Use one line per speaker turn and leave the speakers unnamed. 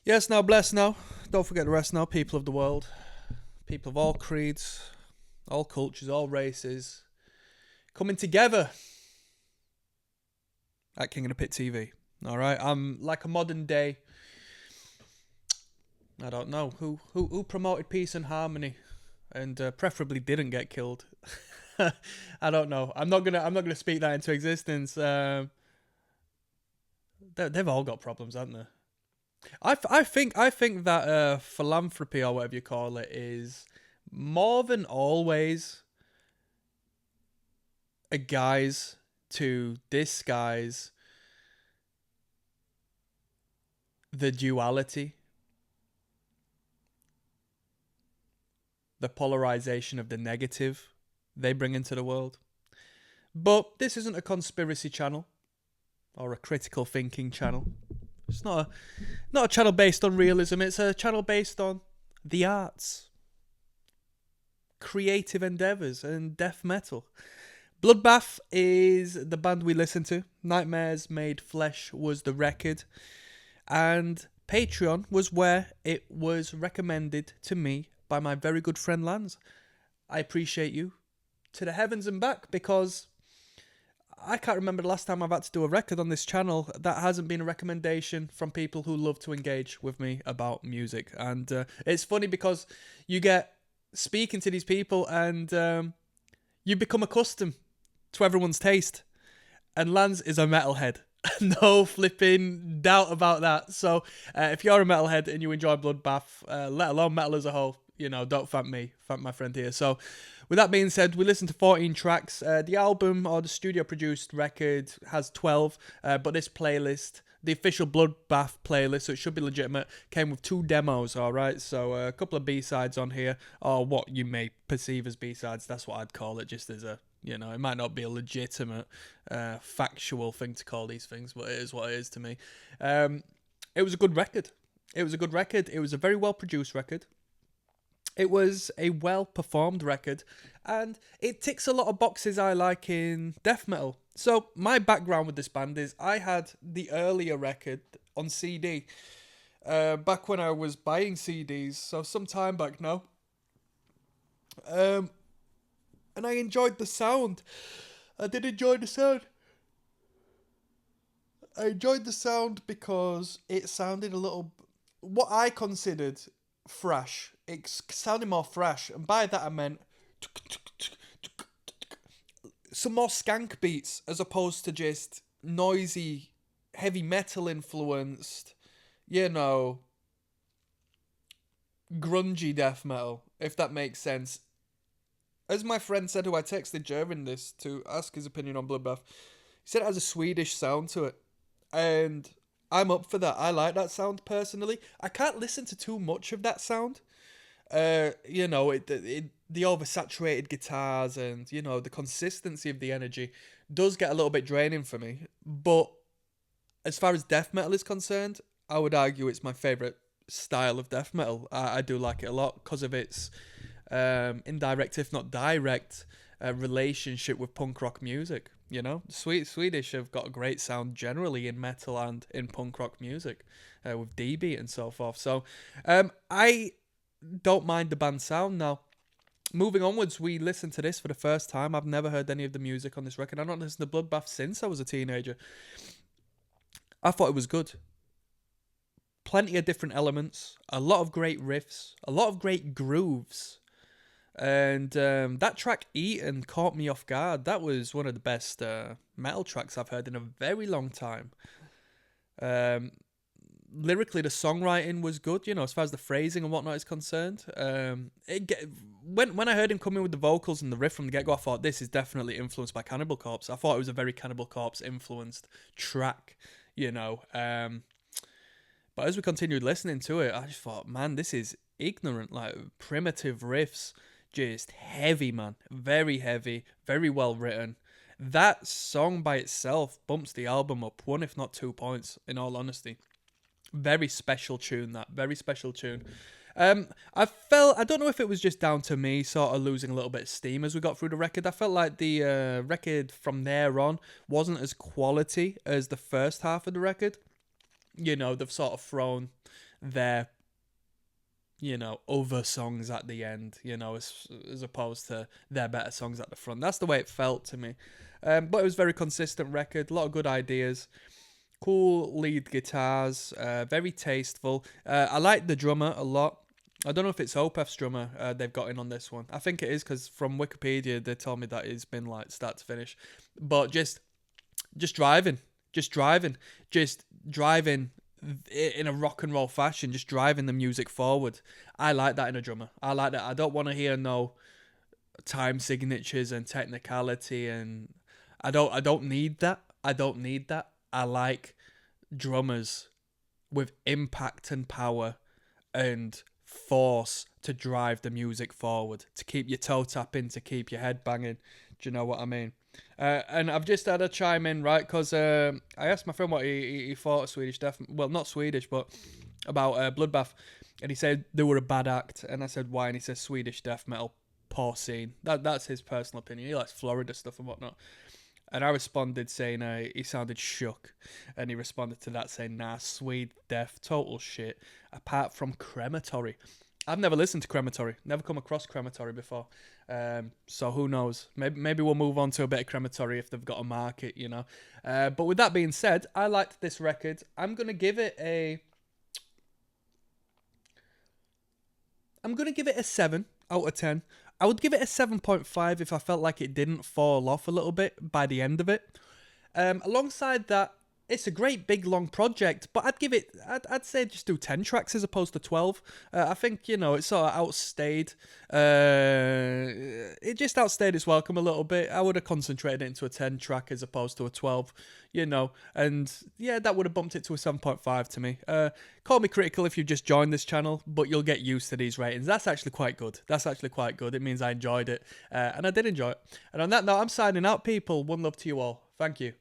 Yes, now bless now. Don't forget the rest now, people of the world. People of all creeds, all cultures, all races, coming together at King of the Pit TV. Alright, I'm like a modern day, I don't know, who promoted peace and harmony and preferably didn't get killed. I don't know. I'm not gonna speak that into existence. They've all got problems, haven't they? I think that philanthropy or whatever you call it is more than always a guise to disguise the duality, the polarization of the negative they bring into the world. But this isn't a conspiracy channel or a critical thinking channel. It's not a channel based on realism. It's a channel based on the arts, creative endeavors, and death metal. Bloodbath is the band we listen to. Nightmares Made Flesh was the record. And Patreon was where it was recommended to me by my very good friend Lance. I appreciate you to the heavens and back, because I can't remember the last time I've had to do a record on this channel that hasn't been a recommendation from people who love to engage with me about music. And it's funny because you get speaking to these people and you become accustomed to everyone's taste. And Lance is a metalhead. No flipping doubt about that. So if you're a metalhead and you enjoy Bloodbath, let alone metal as a whole, don't thank me, thank my friend here. So with that being said, we listened to 14 tracks. The album or the studio produced record has 12, but this playlist, the official Bloodbath playlist, so it should be legitimate, came with 2 demos, alright? So a couple of B-sides on here, or what you may perceive as B-sides, that's what I'd call it, just as a, it might not be a legitimate, factual thing to call these things, but it is what it is to me. It was a good record. It was a very well-produced record. It was a well-performed record, and it ticks a lot of boxes I like in death metal. So my background with this band is I had the earlier record on CD, back when I was buying CDs, so some time back now. And I enjoyed the sound. I did enjoy the sound. I enjoyed the sound because it sounded a little, what I considered thrash. It sounded more thrash, and by that I meant some more skank beats as opposed to just noisy, heavy metal influenced, grungy death metal, if that makes sense. As my friend said, who I texted during this to ask his opinion on Bloodbath, he said it has a Swedish sound to it. And I'm up for that. I like that sound personally. I can't listen to too much of that sound. The oversaturated guitars and, the consistency of the energy does get a little bit draining for me. But as far as death metal is concerned, I would argue it's my favourite style of death metal. I do like it a lot because of its indirect, if not direct, relationship with punk rock music. Swedish have got a great sound generally in metal and in punk rock music, with D-beat and so forth. So I don't mind the band sound. Now, moving onwards, we listened to this for the first time. I've never heard any of the music on this record. I've not listened to Bloodbath since I was a teenager. I thought it was good. Plenty of different elements, a lot of great riffs, a lot of great grooves. And that track Eaten caught me off guard. That was one of the best metal tracks I've heard in a very long time. Lyrically, the songwriting was good, as far as the phrasing and whatnot is concerned. When I heard him come in with the vocals and the riff from the get-go, I thought this is definitely influenced by Cannibal Corpse. I thought it was a very Cannibal Corpse influenced track, But as we continued listening to it, I just thought, man, this is ignorant, like primitive riffs. Just heavy, man. Very heavy. Very well written. That song by itself bumps the album up 1, if not 2 points, in all honesty. Very special tune, that. Very special tune. I don't know if it was just down to me sort of losing a little bit of steam as we got through the record. I felt like the record from there on wasn't as quality as the first half of the record. They've sort of thrown their, other songs at the end, as opposed to their better songs at the front. That's the way it felt to me. But it was a very consistent record, a lot of good ideas, cool lead guitars, very tasteful. I like the drummer a lot. I don't know if it's Opeth's drummer they've got in on this one. I think it is, because from Wikipedia they told me that it's been like start to finish. But just driving in a rock and roll fashion, just driving the music forward. I like that in a drummer. I like that. I don't want to hear no time signatures and technicality, and I don't need that. I like drummers with impact and power and force to drive the music forward, to keep your toe tapping, to keep your head banging. Do you know what I mean? And I've just had a chime in, right? Because I asked my friend what he thought of Swedish Death, well, not Swedish, but about Bloodbath, and he said they were a bad act, and I said why, and he said Swedish death metal, poor scene. That's his personal opinion. He likes Florida stuff and whatnot. And I responded saying he sounded shook, and he responded to that saying, nah, Swede death, total shit, apart from Crematory. I've never listened to Crematory, never come across Crematory before, so who knows, maybe we'll move on to a bit of Crematory if they've got a market, but with that being said, I liked this record. I'm going to give it a 7 out of 10. I would give it a 7.5 if I felt like it didn't fall off a little bit by the end of it. Alongside that, it's a great big long project, but I'd say just do 10 tracks as opposed to 12. I think, it sort of outstayed. It just outstayed its welcome a little bit. I would have concentrated it into a 10 track as opposed to a 12, and yeah, that would have bumped it to a 7.5 to me. Call me critical if you've just joined this channel, but you'll get used to these ratings. That's actually quite good. It means I enjoyed it, and I did enjoy it. And on that note, I'm signing out, people. One love to you all. Thank you.